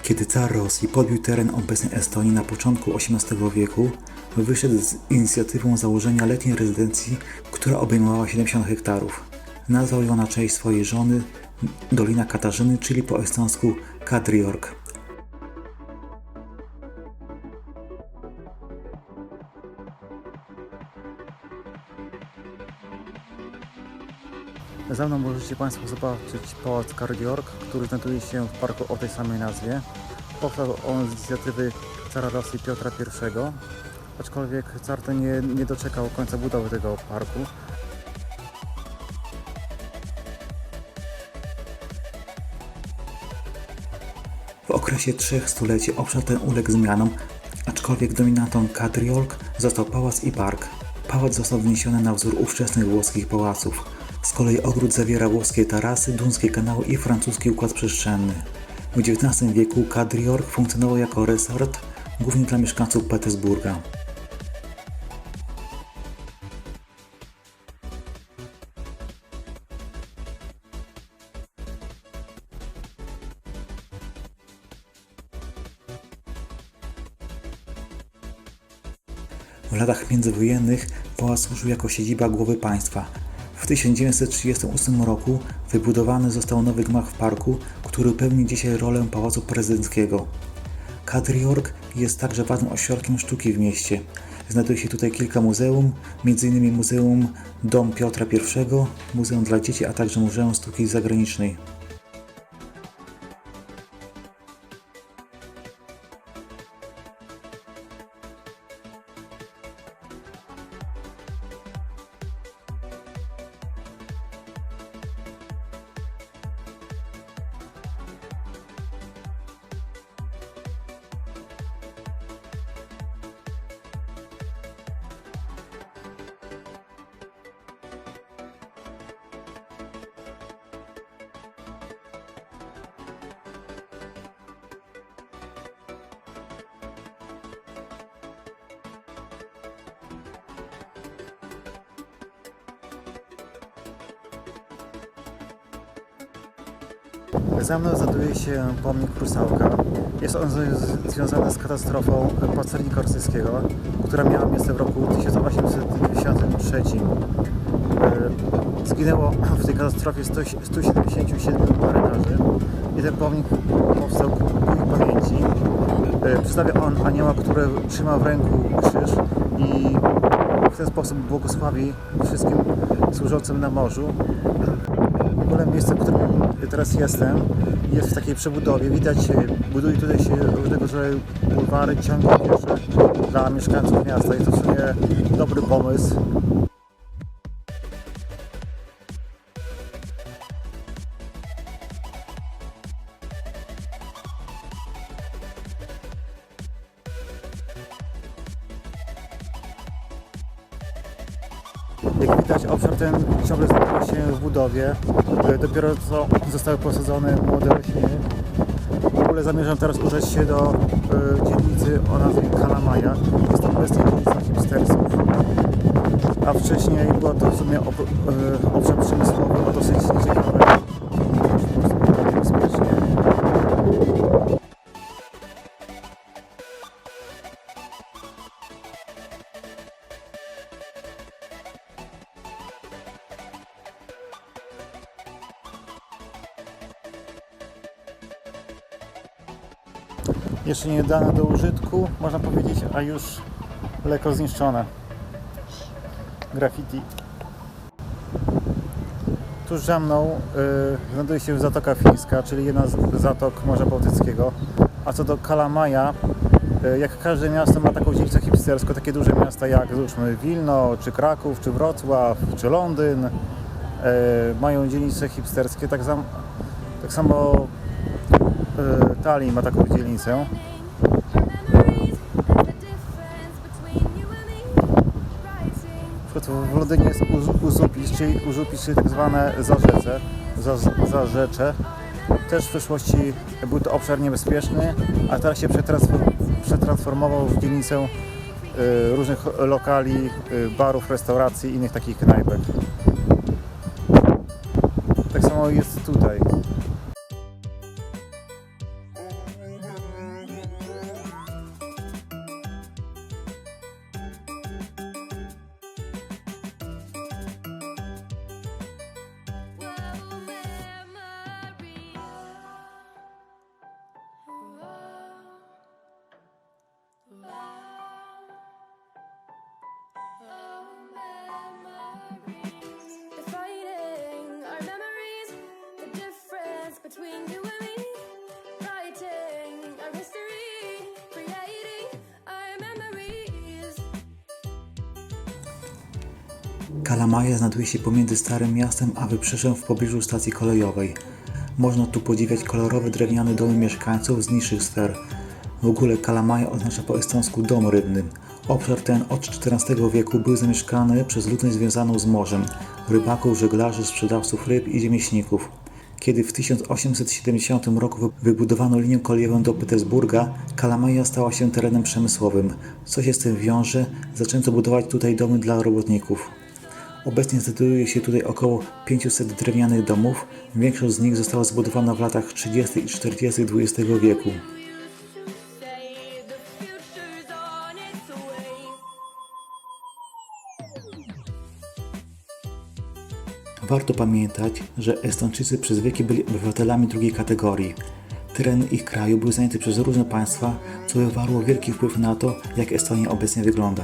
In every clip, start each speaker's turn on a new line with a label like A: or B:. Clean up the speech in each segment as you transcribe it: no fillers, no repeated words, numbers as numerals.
A: Kiedy car Rosji podbił teren obecnej Estonii na początku XVIII wieku, wyszedł z inicjatywą założenia letniej rezydencji, która obejmowała 70 hektarów. Nazwał ją na cześć swojej żony Dolina Katarzyny, czyli po estonsku Kadriorg. Za mną możecie Państwo zobaczyć pałac Kadriorg, który znajduje się w parku o tej samej nazwie. Powstał on z inicjatywy cara Rosji Piotra I, aczkolwiek car ten nie doczekał końca budowy tego parku. W okresie 3 stuleci obszar ten uległ zmianom, aczkolwiek dominantą Kadriorg został pałac i park. Pałac został wniesiony na wzór ówczesnych włoskich pałaców. Z kolei ogród zawiera włoskie tarasy, duńskie kanały i francuski układ przestrzenny. W XIX wieku Kadriorg funkcjonował jako resort, głównie dla mieszkańców Petersburga. W latach międzywojennych pałac służył jako siedziba głowy państwa. W 1938 roku wybudowany został nowy gmach w parku, który pełni dzisiaj rolę pałacu prezydenckiego. Kadriorg jest także ważnym ośrodkiem sztuki w mieście. Znajduje się tutaj kilka muzeum, m.in. Muzeum Dom Piotra I, Muzeum dla Dzieci, a także Muzeum Sztuki Zagranicznej. Za mną znajduje się pomnik Rusałka. Jest on związany z katastrofą pacernika rosyjskiego, która miała miejsce w roku 1893. Zginęło w tej katastrofie 177 marynarzy i ten pomnik powstał ku ich pamięci. Przedstawia on anioła, który trzyma w ręku krzyż i w ten sposób błogosławi wszystkim służącym na morzu. W ogóle miejsce, w którym teraz jestem, jest w takiej przebudowie. Widać, buduje tutaj się różnego rodzaju bulwary, ciągi piesze dla mieszkańców miasta. Jest to w sumie dobry pomysł. Jak widać, obszar ten ciągle znajduje się w budowie. Dopiero co zostały posadzone młode rośliny. W ogóle zamierzam teraz udać się do dzielnicy o nazwie Kalamaja. Jest to obecnie dzielnica hipstersów. A wcześniej była to w sumie obszar przemysłowy o dosyć nieciekawej i bezpiecznie. Jeszcze nie dane do użytku, można powiedzieć, a już lekko zniszczone. Graffiti. Tuż za mną znajduje się Zatoka Fińska, czyli jedna z zatok Morza Bałtyckiego. A co do Kalamaja, jak każde miasto ma taką dzielnicę hipsterską, takie duże miasta jak załóżmy Wilno, czy Kraków, czy Wrocław, czy Londyn mają dzielnice hipsterskie, tak samo Tallin ma taką dzielnicę. W Londynie jest Uzupisz, czyli tak zwane zarzecze. Też w przeszłości był to obszar niebezpieczny, a teraz się przetransformował w dzielnicę różnych lokali, barów, restauracji i innych takich knajpek. Tak samo jest tutaj.
B: Defining our memories, the difference between you and me. Writing our history, creating our memories.
A: Kalamaja znajduje się pomiędzy Starym Miastem a Wybrzeżem w pobliżu stacji kolejowej. Można tu podziwiać kolorowe drewniane domy mieszkańców z niższych sfer. W ogóle Kalamaja oznacza po estonsku dom rybny. Obszar ten od XIV wieku był zamieszkany przez ludność związaną z morzem, rybaków, żeglarzy, sprzedawców ryb i rzemieślników. Kiedy w 1870 roku wybudowano linię kolejową do Petersburga, Kalamaja stała się terenem przemysłowym. Co się z tym wiąże, zaczęto budować tutaj domy dla robotników. Obecnie znajduje się tutaj około 500 drewnianych domów, większość z nich została zbudowana w latach 30. i 40. XX wieku.
B: Say the future's on its way.
A: Warto pamiętać, że Estończycy przez wieki byli obywatelami drugiej kategorii. Teren ich kraju był zajęty przez różne państwa, co wywarło wielki wpływ na to, jak Estonia obecnie wygląda.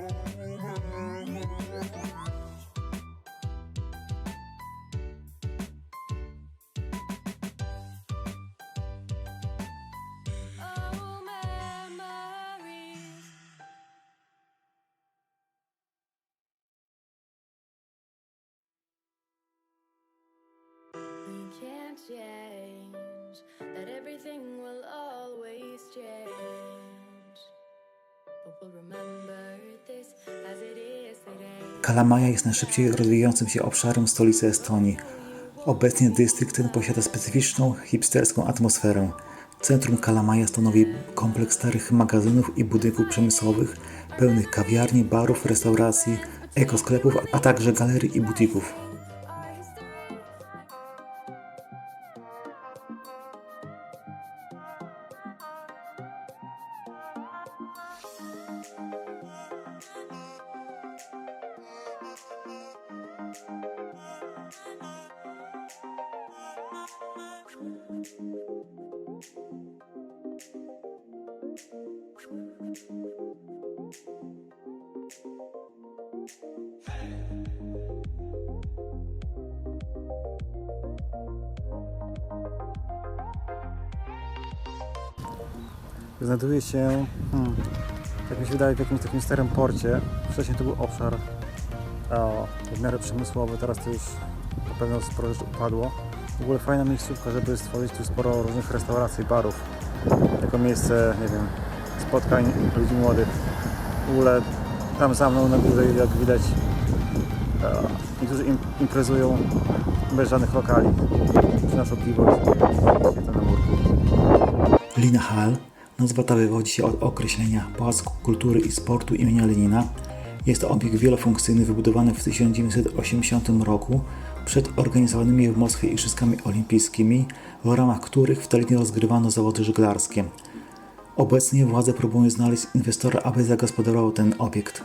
B: Oh, memories. Oh, memories. We can't change that, everything will always change, but we'll remember this as it is today.
A: Kalamaja jest najszybciej rozwijającym się obszarem stolicy Estonii. Obecnie dystrykt ten posiada specyficzną, hipsterską atmosferę. Centrum Kalamaja stanowi kompleks starych magazynów i budynków przemysłowych, pełnych kawiarni, barów, restauracji, ekosklepów, a także galerii i butików.
B: Our history.
A: Znajduje się, jak mi się wydaje, w jakimś takim starym porcie. Wcześniej to był obszar w miarę przemysłowy, teraz to już na pewno sporo rzeczy upadło. W ogóle fajna miejscówka, żeby stworzyć tu sporo różnych restauracji, barów. Jako miejsce, nie wiem, spotkań ludzi młodych. W ogóle tam za mną na górze, jak widać, niektórzy imprezują bez żadnych lokali. Przynoszą piwo i siedzą na murku. Lina Hall, nazwa ta wywodzi się od określenia Pałac Kultury i Sportu imienia Lenina. Jest to obiekt wielofunkcyjny wybudowany w 1980 roku przed organizowanymi w Moskwie Igrzyskami Olimpijskimi, w ramach których w tej linii rozgrywano zawody żeglarskie. Obecnie władze próbują znaleźć inwestora, aby zagospodarował ten obiekt.